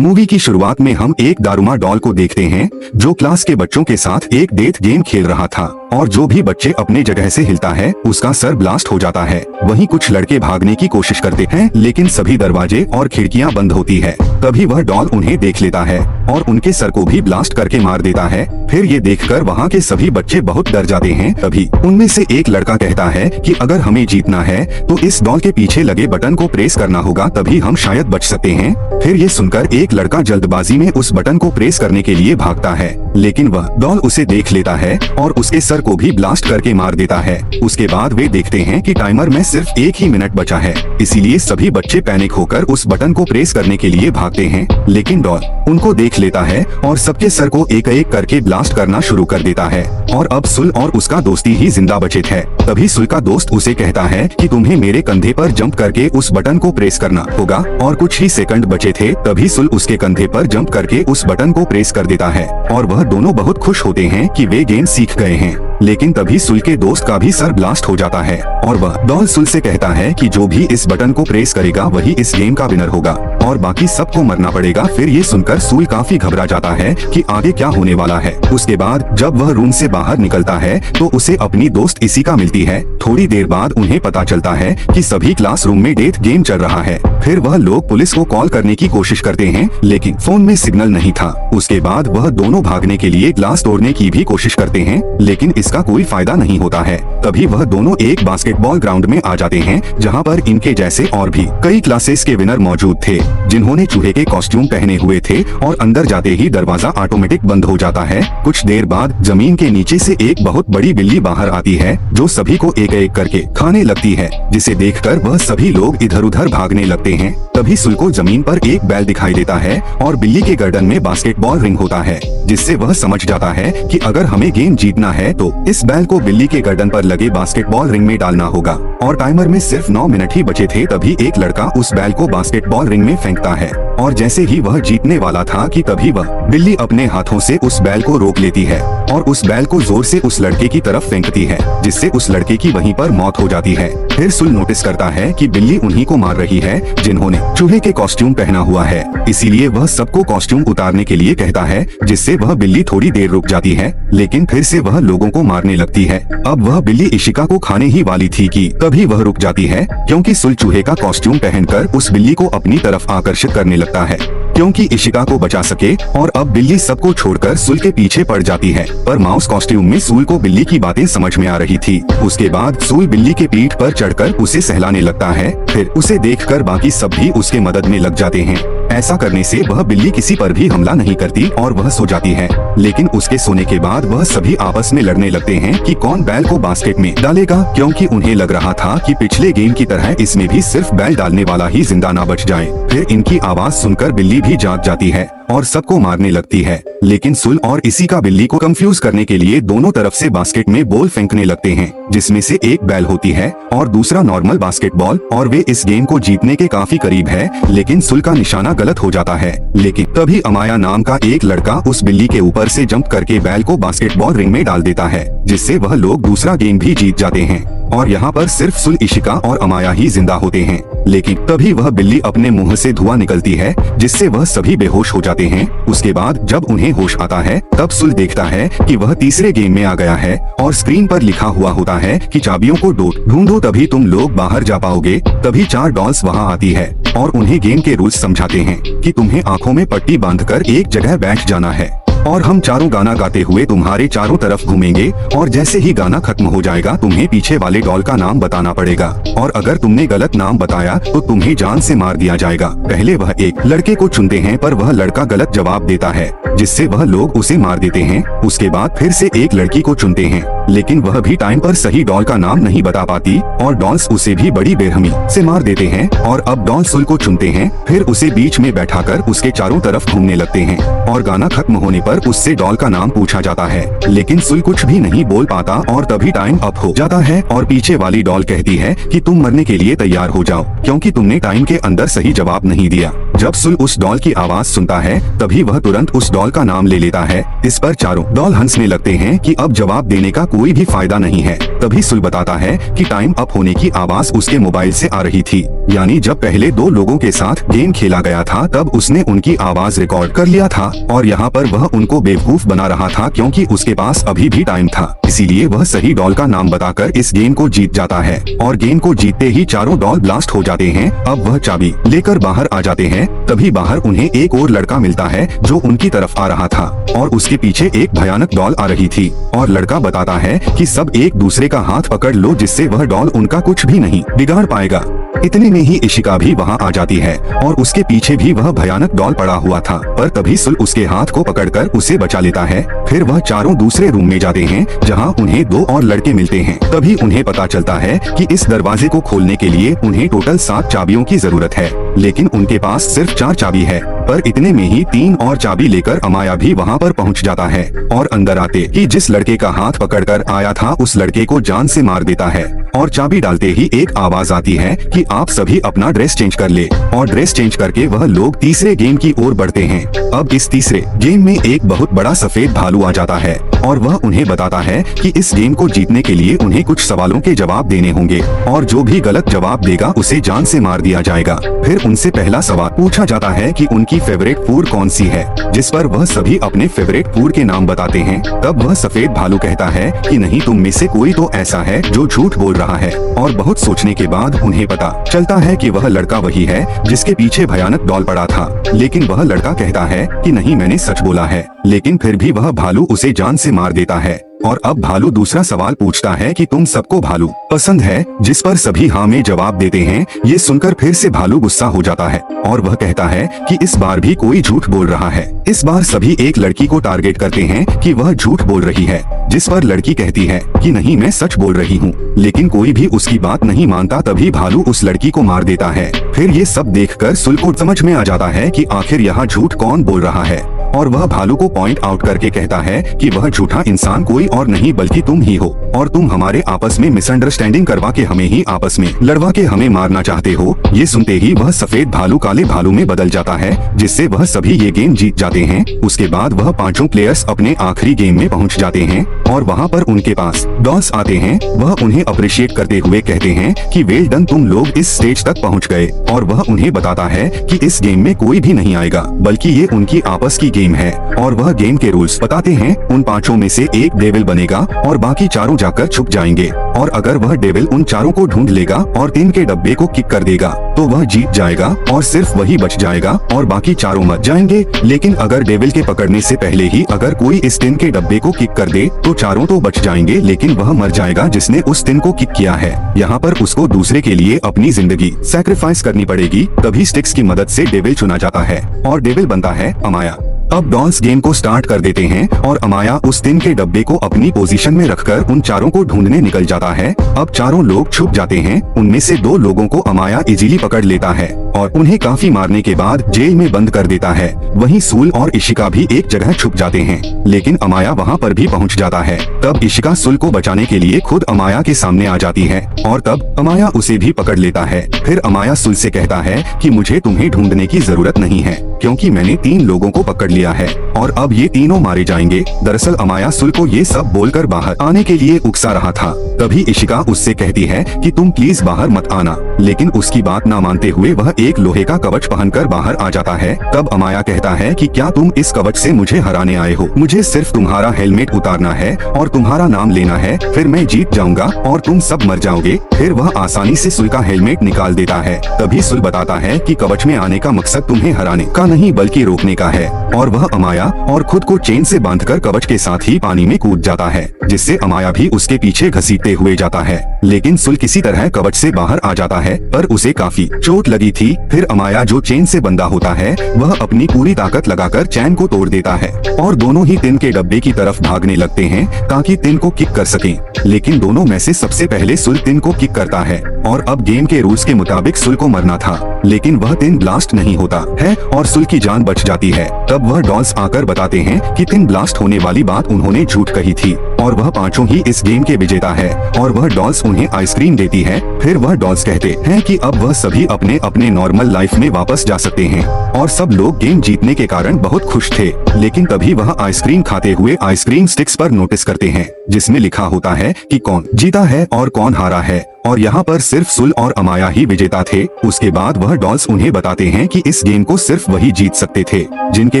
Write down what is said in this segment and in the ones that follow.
Movie की शुरुआत में हम एक दारूमा डॉल को देखते हैं जो क्लास के बच्चों के साथ एक डेथ गेम खेल रहा था और जो भी बच्चे अपने जगह से हिलता है उसका सर ब्लास्ट हो जाता है। वहीं कुछ लड़के भागने की कोशिश करते हैं लेकिन सभी दरवाजे और खिड़कियां बंद होती है। तभी वह डॉल उन्हें देख लेता है और उनके सर को भी ब्लास्ट करके मार देता है। फिर ये देखकर वहाँ के सभी बच्चे बहुत डर जाते हैं। तभी उनमें से एक लड़का कहता है कि अगर हमें जीतना है तो इस डॉल के पीछे लगे बटन को प्रेस करना होगा, तभी हम शायद बच सकते हैं। फिर ये सुनकर एक लड़का जल्दबाजी में उस बटन को प्रेस करने के लिए भागता है लेकिन वह डॉल उसे देख लेता है और उसके सर को भी ब्लास्ट करके मार देता है। उसके बाद वे देखते हैं कि टाइमर में सिर्फ 1 ही मिनट बचा है, इसीलिए सभी बच्चे पैनिक होकर उस बटन को प्रेस करने के लिए भागते हैं लेकिन डॉल उनको देख लेता है और सबके सर को एक एक करके ब्लास्ट करना शुरू कर देता है। और अब सुल और उसका दोस्ती ही जिंदा बचे थे। तभी सुल का दोस्त उसे कहता है कि तुम्हें मेरे कंधे पर जंप करके उस बटन को प्रेस करना होगा और कुछ ही सेकंड बचे थे। तभी सुल उसके कंधे पर जंप करके उस बटन को प्रेस कर देता है और वह दोनों बहुत खुश होते हैं कि वे गेम सीख गए हैं। लेकिन तभी सुल के दोस्त का भी सर ब्लास्ट हो जाता है और वह डॉल सुल से कहता है कि जो भी इस बटन को प्रेस करेगा वही इस गेम का विनर होगा और बाकी सबको मरना पड़ेगा। फिर ये सुनकर सुल काफी घबरा जाता है कि आगे क्या होने वाला है। उसके बाद जब वह रूम से बाहर निकलता है तो उसे अपनी दोस्त इशिका मिलती है। थोड़ी देर बाद उन्हें पता चलता है कि सभी क्लासरूम में डेथ गेम चल रहा है। फिर वह लोग पुलिस को कॉल करने की कोशिश करते हैं लेकिन फोन में सिग्नल नहीं था। उसके बाद वह दोनों भागने के लिए ग्लास तोड़ने की भी कोशिश करते हैं लेकिन इसका कोई फायदा नहीं होता है। तभी वह दोनों एक बास्केटबॉल ग्राउंड में आ जाते हैं जहां पर इनके जैसे और भी कई क्लासेस के विनर मौजूद थे जिन्होंने चूहे के कॉस्ट्यूम पहने हुए थे और अंदर जाते ही दरवाजा ऑटोमेटिक बंद हो जाता है। कुछ देर बाद जमीन के नीचे से एक बहुत बड़ी बिल्ली बाहर आती है जो सभी को एक एक करके खाने लगती है, जिसे देखकर वह सभी लोग इधर उधर भागने लगते हैं। तभी सुल को जमीन पर एक बैल दिखाई देता है और बिल्ली के गर्दन में बास्केटबॉल रिंग होता है, जिससे वह समझ जाता है कि अगर हमें गेम जीतना है तो इस बैल को बिल्ली के गर्दन पर लगे बास्केटबॉल रिंग में डालना होगा। और टाइमर में सिर्फ 9 मिनट ही बचे थे। तभी एक लड़का उस बैल को बास्केटबॉल रिंग में फेंकता है और जैसे ही वह जीतने वाला था कि तभी वह बिल्ली अपने हाथों से उस बैल को रोक लेती है और उस बैल को जोर से उस लड़के की तरफ फेंकती है, जिससे उस लड़के की वहीं पर मौत हो जाती है। फिर सुल नोटिस करता है कि बिल्ली उन्हीं को मार रही है जिन्होंने चूहे के कॉस्ट्यूम पहना हुआ है, इसीलिए वह सबको कॉस्ट्यूम उतारने के लिए कहता है, जिससे वह बिल्ली थोड़ी देर रुक जाती है लेकिन फिर से वह लोगों को मारने लगती है। अब वह बिल्ली इशिका को खाने ही वाली थी कि तभी वह रुक जाती है क्योंकि सुल चूहे का कॉस्ट्यूम पहनकर उस बिल्ली को अपनी तरफ आकर्षित करने लगता है क्योंकि इशिका को बचा सके। और अब बिल्ली सबको छोड़कर सुल के पीछे पड़ जाती है, पर माउस कॉस्ट्यूम में सुल को बिल्ली की बातें समझ में आ रही थी। उसके बाद सुल बिल्ली के पीठ पर चढ़कर उसे सहलाने लगता है। फिर उसे देखकर बाकी सब भी उसके मदद में लग जाते हैं। ऐसा करने से वह बिल्ली किसी पर भी हमला नहीं करती और वह सो जाती है। लेकिन उसके सोने के बाद वह सभी आपस में लड़ने लगते हैं कि कौन बैल को बास्केट में डालेगा, क्योंकि उन्हें लग रहा था कि पिछले गेम की तरह इसमें भी सिर्फ बैल डालने वाला ही जिंदा ना बच जाए। फिर इनकी आवाज सुनकर बिल्ली भी जाग जाती है और सबको मारने लगती है। लेकिन सुल और इशिका बिल्ली को कंफ्यूज करने के लिए दोनों तरफ से बास्केट में बॉल फेंकने लगते हैं, जिसमें से एक बैल होती है और दूसरा नॉर्मल बास्केटबॉल, और वे इस गेम को जीतने के काफी करीब है। लेकिन सुल का निशाना गलत हो जाता है। लेकिन तभी अमाया नाम का एक लड़का उस बिल्ली के ऊपर से जंप करके बैल को बास्केटबॉल रिंग में डाल देता है, जिससे वह लोग दूसरा गेम भी जीत जाते हैं। और यहाँ पर सिर्फ सुल, इशिका और अमाया ही जिंदा होते हैं। लेकिन तभी वह बिल्ली अपने मुंह से धुआं निकलती है, जिससे वह सभी बेहोश हो जाते हैं। उसके बाद जब उन्हें होश आता है तब सुल देखता है कि वह तीसरे गेम में आ गया है और स्क्रीन पर लिखा हुआ होता है कि चाबियों को ढूंढो तभी तुम लोग बाहर जा पाओगे। तभी 4 डॉल्स वहाँ आती है और उन्हें गेम के रूल्स समझाते हैं कि तुम्हें आंखों में पट्टी बांधकर एक जगह बैठ जाना है और हम चारों गाना गाते हुए तुम्हारे चारों तरफ घूमेंगे और जैसे ही गाना खत्म हो जाएगा तुम्हें पीछे वाले डॉल का नाम बताना पड़ेगा और अगर तुमने गलत नाम बताया तो तुम्हें जान से मार दिया जाएगा। पहले वह एक लड़के को चुनते हैं पर वह लड़का गलत जवाब देता है, जिससे वह लोग उसे मार देते हैं। उसके बाद फिर से एक लड़की को चुनते हैं, लेकिन वह भी टाइम पर सही डॉल का नाम नहीं बता पाती और डॉल्स उसे भी बड़ी बेरहमी से मार देते हैं। और अब डॉल सुल को चुनते हैं, फिर उसे बीच में बैठाकर उसके चारों तरफ घूमने लगते हैं और गाना खत्म होने पर उससे डॉल का नाम पूछा जाता है, लेकिन सुल कुछ भी नहीं बोल पाता और तभी टाइम अप हो जाता है और पीछे वाली डॉल कहती है कि तुम मरने के लिए तैयार हो जाओ क्योंकि तुमने टाइम के अंदर सही जवाब नहीं दिया। जब सुल उस डॉल की आवाज सुनता है तभी वह तुरंत उस डॉल डॉल का नाम ले लेता है। इस पर चारों डॉल हंसने लगते हैं कि अब जवाब देने का कोई भी फायदा नहीं है। तभी सुल बताता है कि टाइम अप होने की आवाज उसके मोबाइल से आ रही थी, यानी जब पहले दो लोगों के साथ गेम खेला गया था तब उसने उनकी आवाज रिकॉर्ड कर लिया था और यहाँ पर वह उनको बेवकूफ बना रहा था क्योंकि उसके पास अभी भी टाइम था। इसीलिए वह सही डॉल का नाम बताकर इस गेम को जीत जाता है और गेम को जीतते ही चारों डॉल ब्लास्ट हो जाते हैं। अब वह चाबी लेकर बाहर आ जाते हैं। तभी बाहर उन्हें एक और लड़का मिलता है जो उनकी तरफ आ रहा था और उसके पीछे एक भयानक डॉल आ रही थी और लड़का बताता है कि सब एक दूसरे का हाथ पकड़ लो जिससे वह डॉल उनका कुछ भी नहीं बिगाड़ पाएगा। इतने में ही इशिका भी वहाँ आ जाती है और उसके पीछे भी वह भयानक डॉल पड़ा हुआ था, पर तभी सुल उसके हाथ को पकड़कर उसे बचा लेता है। फिर वह चारों दूसरे रूम में जाते हैं जहाँ उन्हें दो और लड़के मिलते हैं। तभी उन्हें पता चलता है कि इस दरवाजे को खोलने के लिए उन्हें टोटल 7 चाबियों की जरूरत है, लेकिन उनके पास सिर्फ 4 चाबी है। पर इतने में ही 3 और चाबी लेकर अमाया भी वहाँ पर पहुँच जाता है और अंदर आते ही जिस लड़के का हाथ पकड़कर आया था उस लड़के को जान से मार देता है और चाबी डालते ही एक आवाज आती है कि आप सभी अपना ड्रेस चेंज कर ले और ड्रेस चेंज करके वह लोग तीसरे गेम की ओर बढ़ते हैं। अब इस तीसरे गेम में एक बहुत बड़ा सफेद भालू आ जाता है और वह उन्हें बताता है कि इस गेम को जीतने के लिए उन्हें कुछ सवालों के जवाब देने होंगे और जो भी गलत जवाब देगा उसे जान से मार दिया जाएगा। फिर उनसे पहला सवाल पूछा जाता है कि उनकी फेवरेट फूड कौन सी है, जिस पर वह सभी अपने फेवरेट फूड के नाम बताते हैं। तब वह सफेद भालू कहता है कि नहीं, तुम में से कोई तो ऐसा है जो झूठ बोल रहा है और बहुत सोचने के बाद उन्हें पता चलता है कि वह लड़का वही है जिसके पीछे भयानक डॉल पड़ा था। लेकिन वह लड़का कहता है कि नहीं, मैंने सच बोला है। लेकिन फिर भी वह भालू उसे जान से मार देता है और अब भालू दूसरा सवाल पूछता है कि तुम सबको भालू पसंद है, जिस पर सभी हाँ में जवाब देते हैं। ये सुनकर फिर से भालू गुस्सा हो जाता है और वह कहता है कि इस बार भी कोई झूठ बोल रहा है। इस बार सभी एक लड़की को टारगेट करते हैं कि वह झूठ बोल रही है, जिस पर लड़की कहती है कि नहीं, मैं सच बोल रही हूँ। लेकिन कोई भी उसकी बात नहीं मानता। तभी भालू उस लड़की को मार देता है। फिर ये सब देखकर सुल को समझ में आ जाता है कि आखिर यहाँ झूठ कौन बोल रहा है और वह भालू को पॉइंट आउट करके कहता है कि वह झूठा इंसान कोई और नहीं बल्कि तुम ही हो और तुम हमारे आपस में मिसअंडरस्टैंडिंग करवा के हमें ही आपस में लड़वा के हमें मारना चाहते हो। ये सुनते ही वह सफेद भालू काले भालू में बदल जाता है, जिससे वह सभी ये गेम जीत जाते हैं। उसके बाद वह पांचों प्लेयर्स अपने आखिरी गेम में पहुंच जाते हैं और वहां पर उनके पास डॉल्स आते हैं। वह उन्हें अप्रिशिएट करते हुए कहते हैं कि वेल डन, तुम लोग इस स्टेज तक पहुँच गए। और वह उन्हें बताता है कि इस गेम में कोई भी नहीं आएगा बल्कि ये उनकी आपस की गेम है और वह गेम के रूल्स बताते हैं। उन पांचों में से एक डेविल बनेगा और बाकी चारों जाकर छुप जाएंगे और अगर वह डेविल उन चारों को ढूंढ लेगा और 3 के डब्बे को किक कर देगा तो वह जीत जाएगा और सिर्फ वही बच जाएगा और बाकी चारों मर जाएंगे। लेकिन अगर डेविल के पकड़ने से पहले ही अगर कोई इस 3 के डब्बे को किक कर दे तो चारों तो बच जाएंगे, लेकिन वह मर जाएगा जिसने उस 3 को किक किया है। यहाँ पर उसको दूसरे के लिए अपनी जिंदगी सैक्रिफाइस करनी पड़ेगी। तभी स्टिक्स की मदद से डेविल चुना जाता है और डेविल बनता है अमाया। अब डॉल्स गेम को स्टार्ट कर देते हैं और अमाया उस 3 के डब्बे को अपनी पोजीशन में रखकर उन चारों को ढूंढने निकल जाता है। अब चारों लोग छुप जाते हैं। उनमें से 2 लोगों को अमाया इजीली पकड़ लेता है और उन्हें काफी मारने के बाद जेल में बंद कर देता है। वहीं सुल और इशिका भी एक जगह छुप जाते हैं, लेकिन अमाया वहां पर भी पहुंच जाता है। तब इशिका सुल को बचाने के लिए खुद अमाया के सामने आ जाती है और तब अमाया उसे भी पकड़ लेता है। फिर अमाया सुल से कहता है कि मुझे तुम्हें ढूंढने की जरूरत नहीं है क्योंकि मैंने 3 लोगों को पकड़ लिया है और अब ये तीनों मारे जाएंगे। दरअसल अमाया सुल को ये सब बोलकर बाहर आने के लिए उकसा रहा था। तभी इशिका उससे कहती है कि तुम प्लीज बाहर मत आना, लेकिन उसकी बात न मानते हुए वह एक लोहे का कवच पहनकर बाहर आ जाता है। तब अमाया कहता है कि क्या तुम इस कवच से मुझे हराने आए हो? मुझे सिर्फ तुम्हारा हेलमेट उतारना है और तुम्हारा नाम लेना है, फिर मैं जीत जाऊंगा और तुम सब मर जाओगे। फिर वह आसानी से सुल का हेलमेट निकाल देता है। तभी सुल बताता है कि कवच में आने का मकसद तुम्हें हराने का नहीं बल्कि रोकने का है और वह अमाया और खुद को चेन से बांधकर कवच के साथ ही पानी में कूद जाता है, जिससे अमाया भी उसके पीछे घसीटते हुए जाता है। लेकिन सुल किसी तरह कवच से बाहर आ जाता है, पर उसे काफी चोट लगी थी। फिर अमाया जो चेन से बंधा होता है वह अपनी पूरी ताकत लगाकर चैन को तोड़ देता है और दोनों ही 3 के डब्बे की तरफ भागने लगते हैं ताकि 3 को किक कर सकें। लेकिन दोनों में से सबसे पहले सुल 3 को किक करता है और अब गेम के रूल्स के मुताबिक सुल को मरना था, लेकिन वह थिन ब्लास्ट नहीं होता है और सुल की जान बच जाती है। तब वह डॉल्स आकर बताते हैं कि थिन ब्लास्ट होने वाली बात उन्होंने झूठ कही थी और वह पांचों ही इस गेम के विजेता है और वह डॉल्स उन्हें आइसक्रीम देती है। फिर वह डॉल्स कहते हैं कि अब वह सभी अपने अपने नॉर्मल लाइफ में वापस जा सकते हैं और सब लोग गेम जीतने के कारण बहुत खुश थे। लेकिन तभी वह आइसक्रीम खाते हुए आइसक्रीम स्टिक्स पर नोटिस करते हैं जिसमें लिखा होता है कि कौन जीता है और कौन हारा है, और यहाँ पर सिर्फ सुल और अमाया ही विजेता थे। उसके बाद वह डॉल्स उन्हें बताते हैं कि इस गेम को सिर्फ वही जीत सकते थे जिनके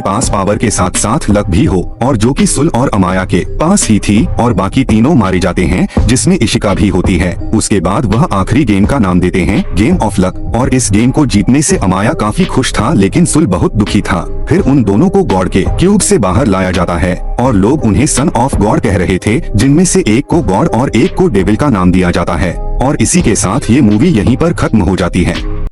पास पावर के साथ साथ लक भी हो, और जो कि सुल और अमाया के पास ही थी, और बाकी तीनों मारे जाते हैं जिसमें इशिका भी होती है। उसके बाद वह आखिरी गेम का नाम देते हैं गेम ऑफ लक, और इस गेम को जीतने से अमाया काफी खुश था लेकिन सुल बहुत दुखी था। फिर उन दोनों को गॉड के क्यूब से बाहर लाया जाता है और लोग उन्हें सन ऑफ गॉड कह रहे थे, जिनमें से एक को गॉड और एक को डेविल का नाम दिया जाता है। और इसी के साथ ये मूवी यहीं पर खत्म हो जाती है।